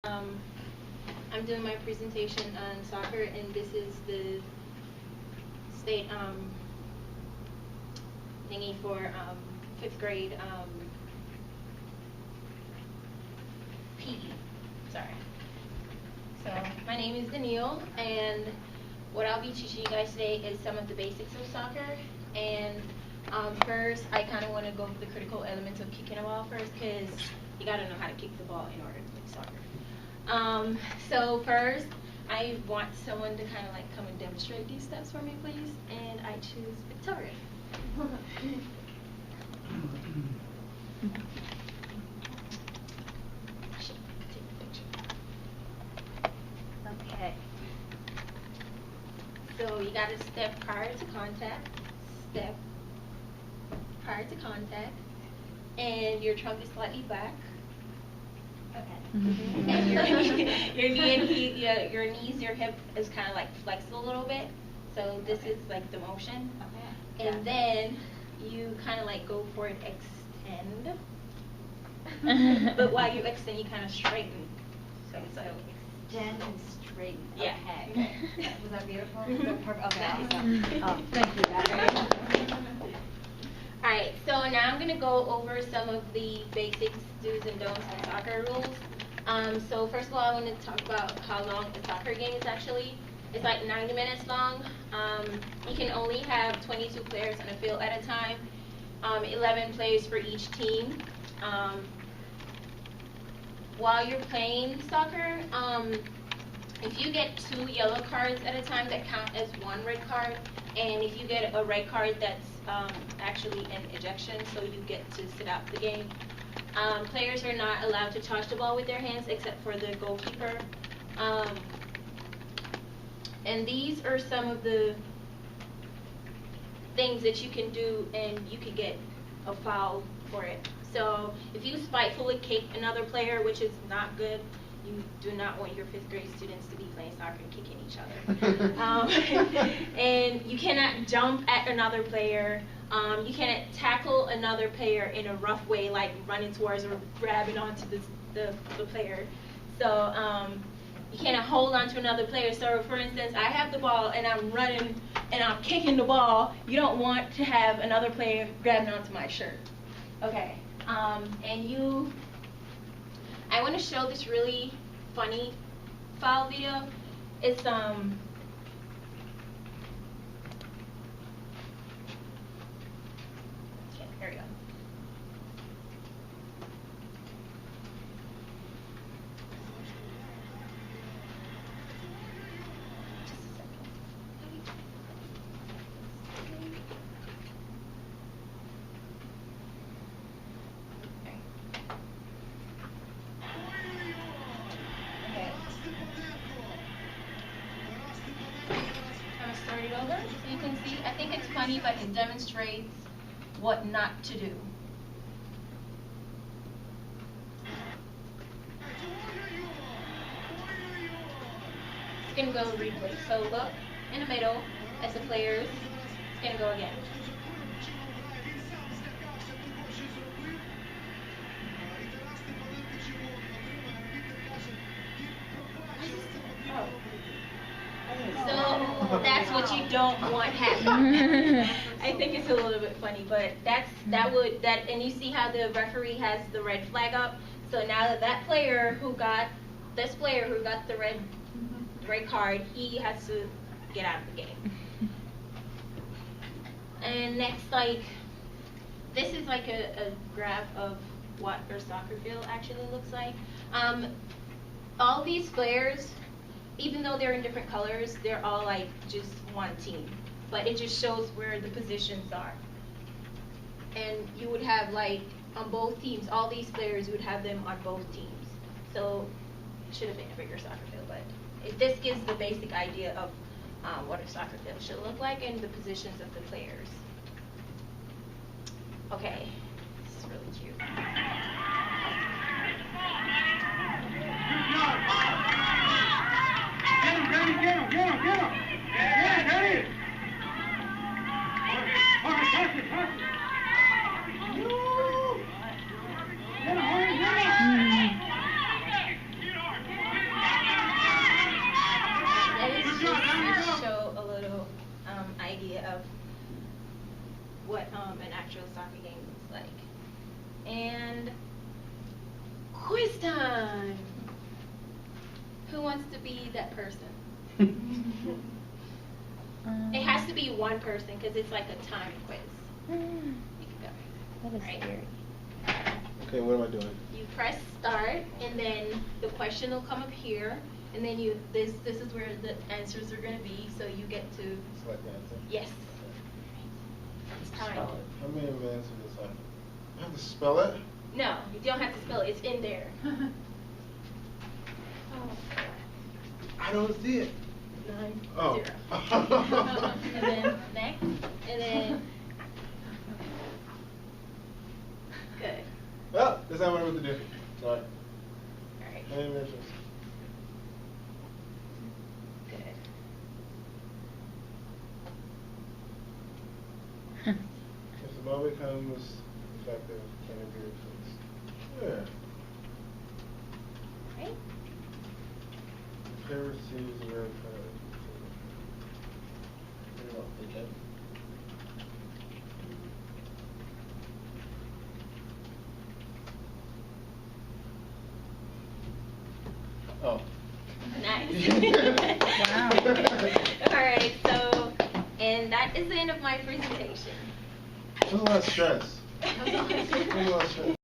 Um, I'm doing my presentation on soccer, and this is the state thingy for 5th grade PE. Sorry. So my name is Danniel, and what I'll be teaching you guys today is some of the basics of soccer. And first, I kind of want to go over the critical elements of kicking a ball first, because you got to know how to kick the ball in order to play soccer. So first, I want someone to kind of like come and demonstrate these steps for me, please. And I choose Victoria. Okay. So you got to step prior to contact, step prior to contact, and your trunk is slightly back. Okay. And your knees, your hip is kind of like flexed a little bit. So this is like the motion. Okay. And then you kind of like go for an extend. But while you extend, you kind of straighten. So it's like extend and straighten. Yeah. Okay. Was that beautiful? Perfect. Okay. Thank you. Alright, so now I'm going to go over some of the basics, do's and don'ts, and soccer rules. So first of all, I want to talk about how long a soccer game is actually. It's like 90 minutes long. You can only have 22 players on a field at a time, 11 players for each team. While you're playing soccer, if you get 2 yellow cards at a time, that count as 1 red card. And if you get a red card, that's actually an ejection, so you get to sit out the game. Players are not allowed to touch the ball with their hands except for the goalkeeper. And these are some of the things that you can do, and you could get a foul for it. So if you spitefully kick another player, which is not good, you do not want your 5th grade students to be playing soccer and kicking each other. And you cannot jump at another player. You cannot tackle another player in a rough way, like running towards or grabbing onto the player. So you cannot hold on to another player. So for instance, I have the ball and I'm running and I'm kicking the ball. You don't want to have another player grabbing onto my shirt. Okay. And I want to show this really funny foul video. It's okay, here we go. Just a second. Start it over so you can see. I think it's funny, but it demonstrates what not to do. It's going to go replay. So look in the middle as the players. It's going to go again. So that's what you don't want happening. I think it's a little bit funny, but and you see how the referee has the red flag up. So now that player who got the red card, he has to get out of the game. And next, this is like a graph of what your soccer field actually looks like. All these players, even though they're in different colors, they're all like just one team. But it just shows where the positions are. And you would have like on both teams, all these players, you would have them on both teams. So it should have been a bigger soccer field, but this gives the basic idea of what a soccer field should look like and the positions of the players. Okay, this is really cute. idea of what an actual soccer game looks like. And quiz time! Who wants to be that person? It has to be one person because it's like a time quiz. You can go. That is Right. scary. Okay, what am I doing? You press start, and then the question will come up here, and then this is where the answers are going to be. So you get to Select the answer. yes. It's time. How many minutes is this? I have to spell it? No, you don't have to spell it. It's in there. I don't see it. 9, Oh. 0. And then next, and then good. Oh, that's not what I meant to do. Sorry. All right. How many minutes? Good. If the ball becomes effective, can it be replaced? Yeah. Right. The player receives a red card. What do you want, okay? Oh. Nice. Wow. All right. So, and that is the end of my presentation. There's a lot of stress. There's a lot of stress.